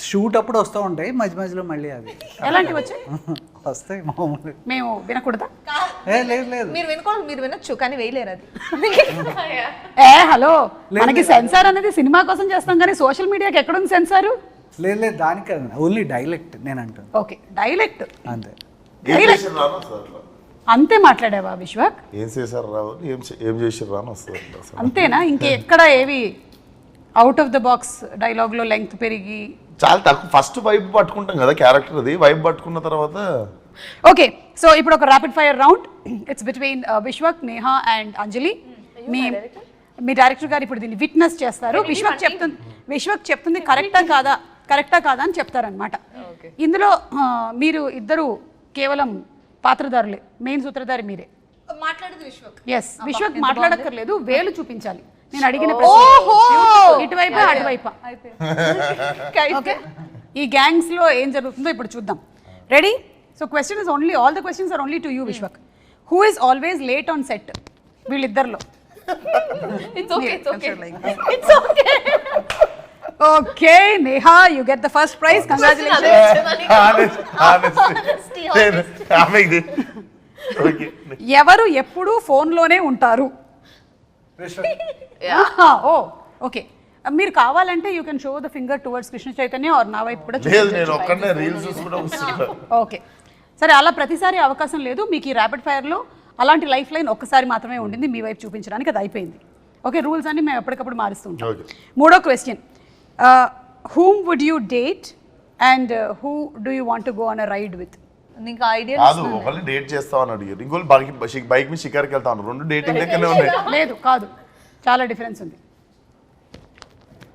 షూట్ అప్పుడు వస్తూ ఉంటాయి, మధ్య మధ్యలో మళ్ళీ అవి ఎలాంటివి వచ్చాయి? వస్తాయి మామూలు. మేము వినకూడదా? లేదు మీరు వినొచ్చు కానీ వేయలేరు అది. హలో, మనకి సెన్సార్ అనేది సినిమా కోసం చేస్తాం కానీ సోషల్ మీడియాకి ఎక్కడుంది సెన్సారు? లేదు దానికి కాదు, ఓన్లీ డైలెక్ట్ నేను అంటాను. ఓకే, డైలెక్ట్ అంతే. ఏం చేసారు రాను వస్తుంది, అంతే మాట్లాడావా విశ్వక్? ఏం చేశారు రావు, ఏం చేసారు రాను వస్తుంది అసలు. అంతేనా? ఇంకెక్కడ ఏవి అవుట్ ఆఫ్ ద బాక్స్ డైలాగ్లో లెంగ్త్ పెరిగి? చాలా తక్కువ. ఫస్ట్ వైబ్ పట్టుకుంటాం కదా క్యారెక్టర్, అది వైబ్ పట్టుకున్న తర్వాత. ఓకే, సో ఇప్పుడు ఒక rapid fire round. It's between Vishwak, Neha and Anjali. Me director గారు ఇప్పుడు దీన్ని విట్నెస్ చేస్తారు. విశ్వక్ చెప్తుంది కరెక్టా కాదా అని చెప్తారనమాట. ఇందులో మీరు ఇద్దరు కేవలం పాత్రధారులే, మెయిన్ సూత్రధారి మీరే. మాట్లాడేది విశ్వక్. ఎస్, విశ్వక్ మాట్లాడక్కర్లేదు, వేలు చూపించాలి. నేను అడిగిన ఇటువైపు అటువైపు. ఓకే, ఈ గ్యాంగ్స్ లో ఏం జరుగుతుందో ఇప్పుడు చూద్దాం. Ready? So question is only, all the questions are only to you Vishwak. Who is always late on set వీళ్ళిద్దరిలో? Okay Neha, you get the first prize. Congratulations. ఎవరు ఎప్పుడు ఫోన్లోనే ఉంటారు? ఓ ఓకే, మీరు కావాలంటే you can show the finger towards Krishna Chaitanya or నా వైపు కూడా. ఓకే సరే, అలా ప్రతిసారి అవకాశం లేదు మీకు. ఈ ర్యాపిడ్ ఫైర్లో అలాంటి లైఫ్ లైన్ ఒక్కసారి మాత్రమే ఉండింది మీ వైపు చూపించడానికి, అది అయిపోయింది. ఓకే, రూల్స్ అన్ని మేము ఎప్పటికప్పుడు మారుస్తూ ఉంటాం. మూడో question, whom would you date and who do you want to go on a ride with? నీకు ఐడియా కాదు, ఒకళ్ళు డేట్ చేస్తామని అడిగారు, ఇంకోళ్ళు బైక్ మీద షికార్కి వెళ్తాను. రెండు డేటింగ్ లెక్కనే ఉన్నాయి. లేదు కాదు, చాలా డిఫరెన్స్ ఉంది.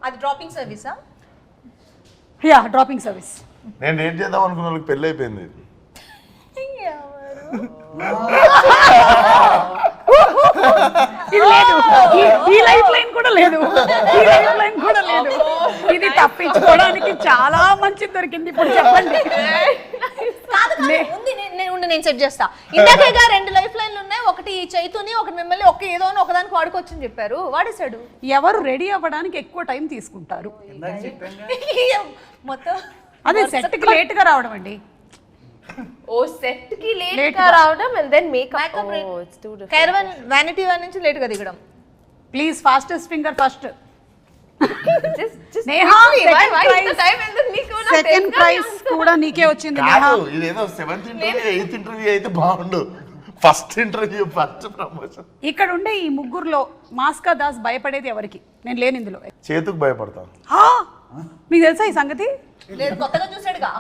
అది డ్రాపింగ్ సర్వీసా? Yeah, dropping service. నేను డేట్ చేద్దాం అనుకున్న వాళ్ళకి పెళ్ళి అయిపోయింది. ఇది లేదు, ఈ లైఫ్ లైన్ కూడా లేదు, ఈ లైఫ్ లైన్ కూడా లేదు. ఇది తప్పించుకోవడానికి చాలా మంచి దొరికింది. ఇప్పుడు చెప్పండి. నేను సెట్ చేస్తా. ఇందాకగా రెండు లైఫ్ లైన్లు ఉన్నాయి, ఒకటి చైతుని, ఒకటి మిమ్మల్ని, ఏదో అని ఒకదానికి వాడుకోవచ్చని చెప్పారు, వాడేశాడు. ఎవరు రెడీ అవ్వడానికి ఎక్కువ టైం తీసుకుంటారు? మొత్తం అదే సెట్ కి లేట్ గా రావడం అండి. ఓ సెట్ కి లేట్ గా రావడం and then makeup. Oh it's too different. Caravan vanity van నుంచి లేట్ గా దిగడం. Please fastest finger first. just Neha, second second prize కూడా నీకే వచ్చింది నేహా. కాదు, ఇదేదో 7th ఇంటర్వ్యూ 8th ఇంటర్వ్యూ అయితే బాగుండు. First interview, first promotion. ఇక్కడ ఉండే ఈ ముగ్గురులో మాస్కా దాస్ భయపడేది ఎవరికి? నేను లేని ఇందులో. చేతుకు భయపడతాను. మీకు తెలుసా ఈ సంగతి? లేదు, కొత్తగా చూసాడుగా.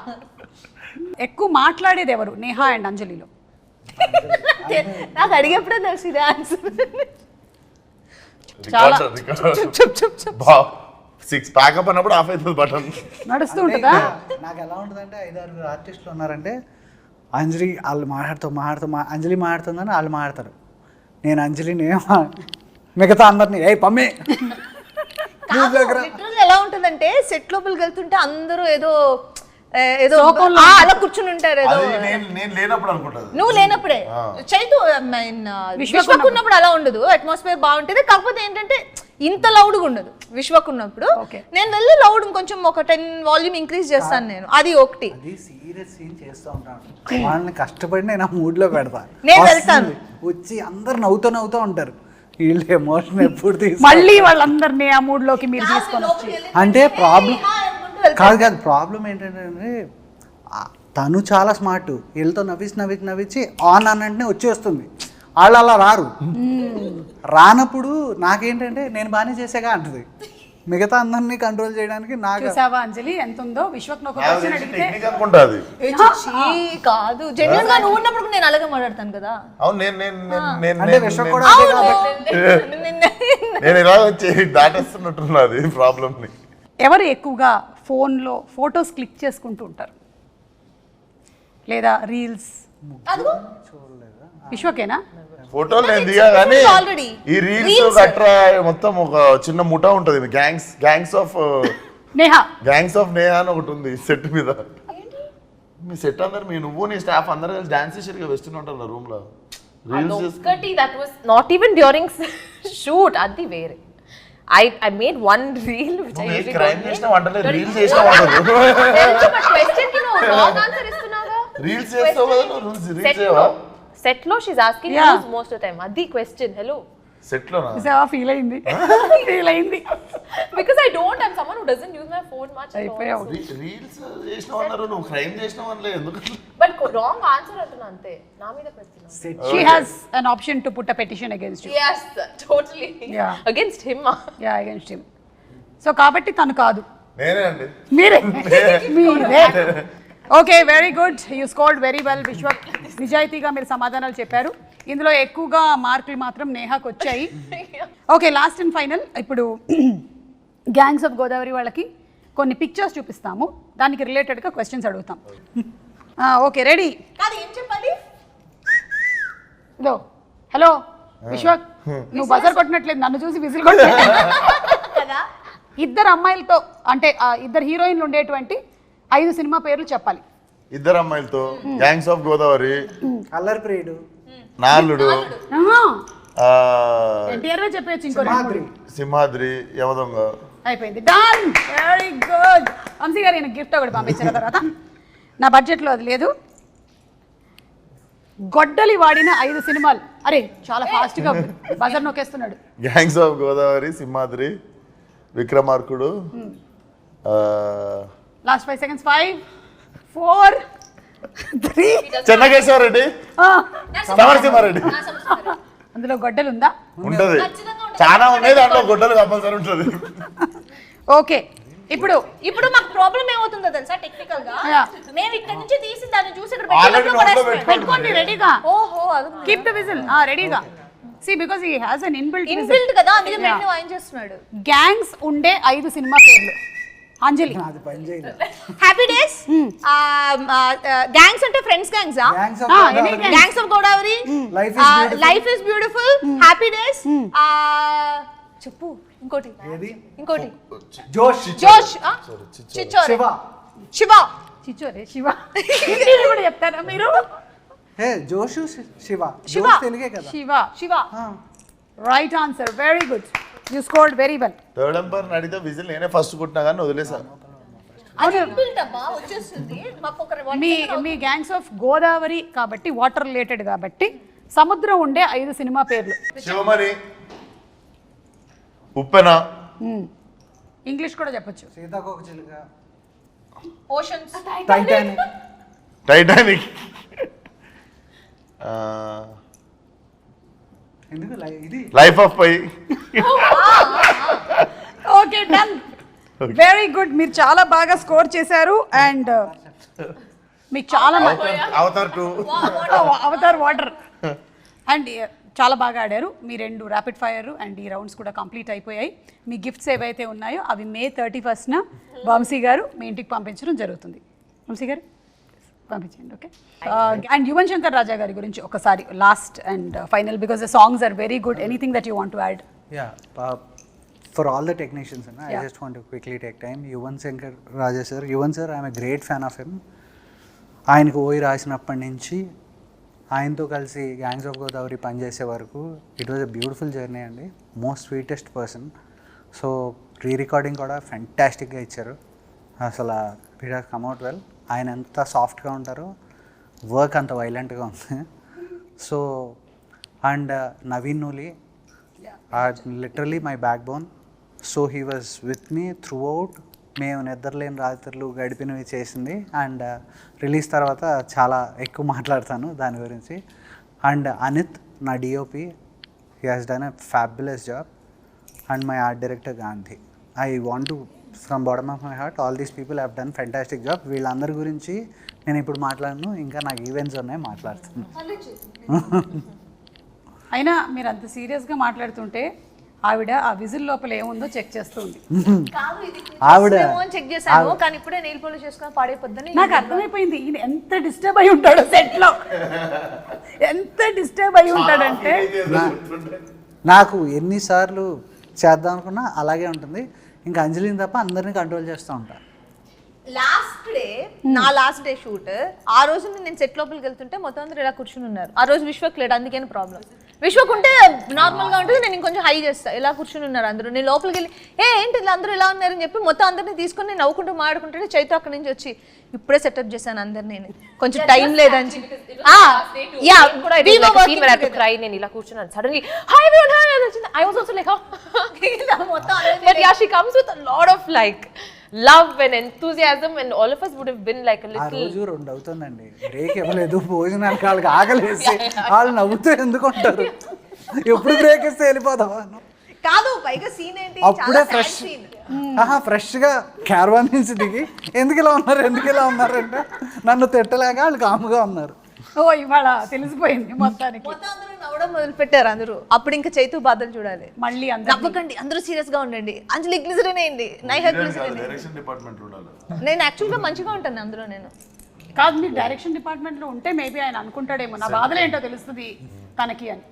ఎక్కువ మాట్లాడేది ఎవరు నేహా అండ్ అంజలిలో? నాకు అడిగేప్పుడే తెలిసింది ఆన్సర్. చాలా 6 ప్యాకప్ అన్నప్పుడు ఆఫ్ అవుతుంది బటన్. నడుస్తూ అంటే ఉంటుందా? ఇంకా నాకు ఎలా ఉంటుందంటే 5-6 ఆర్టిస్టులు ఉన్నారంటే అంజలి వాళ్ళు అంజలి మాట్లాడుతుందని వాళ్ళు మాట్లాడతారు, నేను అంజలిని మిగతా అందరినీ ఏ పమ్మే లిటరల్ ఎలా ఉంటుందంటే సెట్ లోపలికి వెళ్తుంటే అందరూ ఏదో శోకంలో అలా కూర్చుని ఉంటారు ఏదో. అది నేను లేనప్పుడు అనుకుంటాను. నువ్వు లేనప్పుడే చైతు విశ్వక్ ఉన్నప్పుడు అలా ఉండదు, అట్మాస్ఫియర్ బాగుంటుంది. కాకపోతే ఏంటంటే ఇంత లౌడ్గా ఉండదు విశ్వక్ ఉన్నప్పుడు. నేను వెళ్ళి లౌడ్ కొంచెం ఒక 10 వాల్యూమ్ ఇంక్రీజ్ చేస్తాను నేను, అది ఒకటి. అది సీరియస్ సీన్ చేస్తూ ఉంటాను, వాళ్ళని కష్టపడి నేను ఆ మూడ్లో పెడతా. నేను వెళ్తాను. వచ్చి అందరు నవ్వుతూ ఉంటారు, వీళ్ళు ఎమోషన్ ఎప్పుడు మళ్ళీ వాళ్ళందరినీ ఆ మూడ్ లోకి మీరు తీసుకొని వచ్చి. అంటే ప్రాబ్లం కాదు ప్రాబ్లం ఏంటంటే తను చాలా స్మార్ట్, వీళ్ళతో నవ్వించి ఆన్ అనంటే వచ్చేస్తుంది, వాళ్ళు అలా రారు. రానప్పుడు నాకేంటంటే నేను బాగానే చేసేగా అంటది, మిగతా అందరినీ కంట్రోల్ చేయడానికి నాకు. చూసావా అంజలి ఎంత ఉందో? విశ్వక్ ఒక క్వశ్చన్ అడిగితే టెక్నిక్ అనుకుంటుంది. కాదు, జెన్యున్ గా నువ్వు ఉన్నప్పుడు నేను అలాగే మాట్లాడతాను కదా. అవును అంటే విశ్వ కూడా అదే కాబట్టి. నేను ఇలా వచ్చి దాటేస్తున్నట్టున్నది ప్రాబ్లమ్ ని. ఎవరు ఎక్కువగా ఫోన్లో ఫొటోస్ క్లిక్ చేసుకుంటూ ఉంటారు లేదా రీల్స్? విశ్వకేనా? ఫోటోలు నేను దిగా కానీ Already. ఈ రీల్స్ గట్రా మొత్తం ఒక చిన్న ముఠా ఉంటది, గ్యాంగ్స్ ఆఫ్ నేహా నేహా అని ఒకటి ఉంది సెట్ మీద. మీ సెట్ అందరు నువ్వు నీ స్టాఫ్ అందరు కలిసి డాన్స్ చేసారు వెస్టర్న్ ఉంటారు రూమ్ లో. Reels that was not even during shoot, adi vere. I made one reel which I usually crime don't చేసిన వంటలే రీల్స్ చేసిన వంటలు. తెలుసు, but question ki no wrong answer istunaga. Reels చేస్తావు కదా నువ్వు, రీల్స్ చేయవా? Set lo she's asking Yeah. you most of the time. Adi question, hello. Set లోనా? చూసావా? ఫీల్ అయింది. Because I don't, I'm someone who doesn't use my phone much at all. అయిపోయావు. Reels చేసినావు అన్నారు, నువ్వు క్రైమ్ చేసినావు అనలే ఎందుకు? But wrong answer antuna ante. Na meeda pettina. She has an option to put a petition against you. Yes, totally. Yeah. Against him. Yeah, against him. So కాబట్టి తను కాదు, నేనే అండి. మీరే. Okay, very good, you scored very well Vishwak. నిజాయితీగా మీరు సమాధానాలు చెప్పారు. ఇందులో ఎక్కువగా మార్కులు మాత్రం నేహాకు వచ్చాయి. Okay, last and final. ఇప్పుడు గ్యాంగ్స్ ఆఫ్ గోదావరి వాళ్ళకి కొన్ని పిక్చర్స్ చూపిస్తాము, దానికి రిలేటెడ్గా క్వశ్చన్స్ అడుగుతాం. Okay, ready? కాదు, ఏం చెప్పాలి? ఇదో హలో విశ్వక్, నువ్వు బజర్ కొట్టినట్లేదు, నన్ను చూసి విజిల్ కొట్టలేదు కదా. ఇద్దరు అమ్మాయిలతో అంటే ఇద్దరు హీరోయిన్లు ఉండేటువంటి 5 సినిమా పేర్లు చెప్పాలి. ఇద్దరు అమ్మాయిలతో గ్యాంగ్స్ ఆఫ్ గోదావరి, అల్లరి ప్రియుడు, నాలుడు, ఎన్టీఆర్ చెప్పచ్చు, ఇంకో సింహాద్రి, సింహాద్రి, యమదొంగ. అయిపోయింది, డన్, వెరీ గుడ్. వంశీ గారు ఈయన గిఫ్ట్ ఒకటి పంపించిన తర్వాత నా బడ్జెట్లో అది లేదు. గొడ్డలి వాడిన 5 సినిమాలు. అరే చాలా ఫాస్ట్గా బజర్ నొక్కేస్తున్నాడు. Gangs of Godavari, Simhadri, Vikramarkudu, last 5 seconds. 5, 4, 3. Chennakesavareddy, Samarasimhareddy. అందులో గొడ్డలు ఉందా? ఉంటది, చాలా ఉన్నాయి, దాంట్లో గొడ్డలు కంపల్సరీ ఉంటుంది. ఓకే, ఇప్పుడు మాకు ప్రాబ్లం ఏమవుతుందో తెలుసా? టెక్నికల్ గా Yeah. మేము ఇక్కడ నుంచి తీసి దాన్ని చూసి ఇక్కడ Already పెట్టేటప్పుడు నోట్లో పడేస్తాం. పెట్టుకోండి రెడీగా. ఓహో, అది కీప్ ద విజిల్ రెడీగా. సి because he has an inbuilt inbuilt కదా, అందుకే మేము వాయించేస్తున్నాడు. గ్యాంగ్స్ ఉండే 5 సినిమా పేర్లు. అంజలి. అది పని చేయలేదు. హ్యాపీ డేస్, గ్యాంగ్స్ అంటే friends gangs, Gangs of any Godavari. gang. Gangs of Godavari, Life is beautiful. Life is beautiful, happy days, చెప్పు ఇంకోటి, ఏది? ఇంకోటి జోష్, జోష్, చిచ్చోరే, శివ, శివ, చిచ్చోరే, శివ. హిందీలో కూడా చెప్తారా మీరు? హే జోషు, శివ. శివ. జోష్ తెలుగే కదా. Shiva. Shiva. Right answer, very good, you scored very well. Third umpire అడిగితే విజిల్ నేనే ఫస్ట్ కొట్టినా కానీ వదిలేసాను. అది ఇన్బిల్ట్ అమ్మా, వచ్చేస్తుంది మాకు ఒక మీ గ్యాంగ్స్ ఆఫ్ గోదావరి కాబట్టి వాటర్ రిలేటెడ్ కాబట్టి సముద్రం ఉండే 5 సినిమా పేర్లు. శివమణి, ఉప్పెన, ఇంగ్లీష్ కూడా చెప్పొచ్చు. సీతాకోక చిలుక, ఓషన్స్, టైటానిక్, టైటానిక్, ఎందుకు ఇది life of pi. Okay, done, very good. మీరు చాలా బాగా స్కోర్ చేశారు అండ్ మీకు చాలా అవతార్ 2, అవతార్ వాటర్ అండ్ చాలా బాగా ఆడారు. మీ 2 ర్యాపిడ్ ఫైర్ అండ్ ఈ రౌండ్స్ కూడా కంప్లీట్ అయిపోయాయి. మీ గిఫ్ట్స్ ఏవైతే ఉన్నాయో అవి May 31st వంశీ గారు మీ ఇంటికి పంపించడం జరుగుతుంది. వంశీ గారు పంపించండి. ఓకే. అండ్ యువన్ శంకర్ రాజా గారి గురించి ఒకసారి last and final, because the songs are very good. Anything that you want to add? For all the technicians, I just want to quickly take time. Yuvan Shankar Raja sir, Yuvan sir, I am a great fan of him. ఆయనకు ఓయి రాసినప్పటి నుంచి ఆయనతో కలిసి gangs of Godavari పనిచేసే వరకు it was a beautiful journey అండి. Most sweetest person. So recording కూడా ఫెంటాస్టిక్గా ఇచ్చారు. అసలు it has come out well. ఆయన ఎంత సాఫ్ట్గా ఉంటారో వర్క్ అంత వైలెంట్గా ఉంది. So and Naveen Nooli literally my backbone. So he was with me throughout. మేము నిద్రలేని రాత్రులు గడిపినవి చేసింది. అండ్ రిలీజ్ తర్వాత చాలా ఎక్కువ మాట్లాడతాను దాని గురించి. అండ్ అనిత్ నా DOP, he has done a fabulous job. And my art director Gandhi. I want to from bottom of my heart, all these people have done fantastic job. వీళ్ళందరి గురించి నేను ఇప్పుడు మాట్లాడను, ఇంకా నాకు ఈవెంట్స్ ఉన్నాయి, మాట్లాడుతాను. అయినా మీరు అంత సీరియస్గా మాట్లాడుతుంటే ఆవిడ ఆ విజిల్ లోపల ఏముందో చెక్ చేస్తుంది. ఆవిడ చెక్ చేశాను కానీ ఇప్పుడే నెయిల్ పాలిష్ చేసుకొని పాడైపోద్దని నాకు అర్థమైపోయింది ఈయన ఎంత డిస్టర్బ్ అయి ఉంటాడు సెట్ లో. ఎంత డిస్టర్బ్ అయి ఉంటాడంటే నాకు ఎన్నిసార్లు చేద్దాం అనుకున్నా అలాగే ఉంటుంది. ఇంకా అంజలిని తప్ప అందరినీ కంట్రోల్ చేస్తూ ఉంటాను. లాస్ట్ డే షూట్ ఆ రోజు నేను సెట్ లోపలికి వెళ్తుంటే మొత్తం అందరూ ఇలా కూర్చుని ఉన్నారు. ఆ రోజు విశ్వక్ లేడు, అందుకని ప్రాబ్లం. విశ్వక్ ఉంటే నార్మల్ గా ఉంటుంది, నేను ఇంకొంచెం హై చేస్తా. ఇలా కూర్చుని ఉన్నారు అందరూ. నేను లోపలికి వెళ్ళి ఏంటి ఇలా అందరూ ఇలా ఉన్నారని చెప్పి మొత్తం అందరినీ తీసుకొని నేను నవ్వుకుంటూ మాడుకుంటే చైతు అక్కడి నుంచి వచ్చి ఇప్పుడే సెటప్ చేశాను అందరినీ, నేను కొంచెం టైం లేదని నేను ఇలా కూర్చున్నాను. సడన్లీ హాయ్ ఎవరీవన్ హాయ్ అని వచ్చింది. I was also like but yeah she comes with a lot of like love and enthusiasm, and all of us would have been like a ఆ little. రోజు 2 అవుతుందండి, break ఇవ్వలేదు. భోజనానికి వాళ్ళకి ఆకలేసి వాళ్ళు నవ్వుతూ ఎందుకు ఉంటారు? ఎప్పుడు బ్రేక్ ఇస్తే వెళ్ళిపోతావా? కాదు, పైగా సీన్ ఏంటి, అప్పుడే ఫ్రెష్గా క్యారవాన్ నుంచి దిగి ఎందుకు ఇలా ఉన్నారు అంటే నన్ను తిట్టలేక వాళ్ళు కాముగా ఉన్నారు. ఓ ఇవాళ తెలిసిపోయింది మొత్తానికి. మొత్తం అందరూ నవ్వడం మొదలు పెట్టారు అందరూ. అప్పుడు ఇంకా చైతు బాధలు చూడాలి. మళ్ళీ నవ్వకండి, అందరూ సీరియస్ గా ఉండండి. అంజలి గ్లిజరిన్ అయింది, నైహా గ్లిజరిన్. డైరెక్షన్ డిపార్ట్మెంట్ ఉండాలి. నేను యాక్చువల్ గా మంచిగా ఉంటాను అందులో. నేను కాదు, మీరు డైరెక్షన్ డిపార్ట్మెంట్ లో ఉంటే మేబీ ఆయన అనుకుంటాడేమో నా బాధలు ఏంటో తెలుస్తుంది తనకి అని.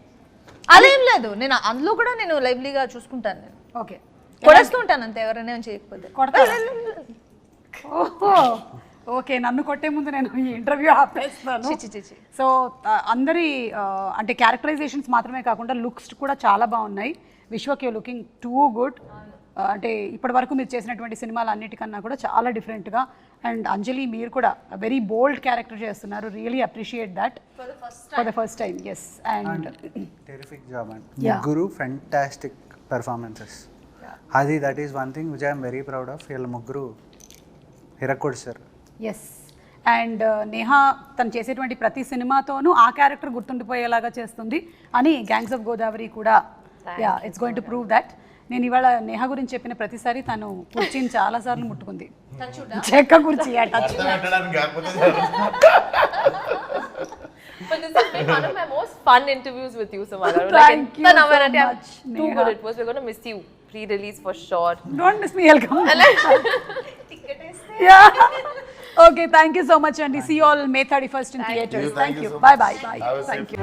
అదేం లేదు, నేను అందులో కూడా నేను లైవ్లీగా చూసుకుంటాను. నేను ఓకే కొడేస్తూ ఉంటాను అంతే, ఎవరైనా ఏం చేయకపోతే. ఓహో ఓకే, నన్ను కొట్టే ముందు నేను ఈ ఇంటర్వ్యూ ఆపేస్తాను. సో అందరి అంటే క్యారెక్టరైజేషన్స్ మాత్రమే కాకుండా లుక్స్ కూడా చాలా బాగున్నాయి. Vishwak you looking too good. అంటే ఇప్పటి వరకు మీరు చేసినటువంటి సినిమాలు అన్నిటికన్నా కూడా చాలా డిఫరెంట్గా. అండ్ అంజలి మీరు కూడా వెరీ బోల్డ్ క్యారెక్టర్ చేస్తున్నారు. Really appreciate that for the first time. Yes, and terrific job and ముగ్గురు ఫెంటాస్టిక్ పెర్ఫార్మెన్సెస్. అది that is one thing which I'm very proud of. వీళ్ళ ముగ్గురు హిరక్కోడ్ సార్. ఎస్, అండ్ నేహా తను చేసేటువంటి ప్రతి సినిమాతోనూ ఆ క్యారెక్టర్ గుర్తుండిపోయేలాగా చేస్తుంది అని గ్యాంగ్స్ ఆఫ్ గోదావరి కూడా it's going to prove that. నేను ఇవాళ నేహా గురించి చెప్పిన ప్రతిసారి తను కుర్చీని చాలాసార్లు ముట్టుకుంది. చెక్క కుర్చీ touch. But this has been one of my most fun interviews with you, Samara. Thank you so much, Too good it was. We're going to miss you pre-release for sure. Don't miss me, I'll come. Yeah. Okay, thank you so much, and see you all May 31st in theatres. Thank you. Bye bye. Thank you.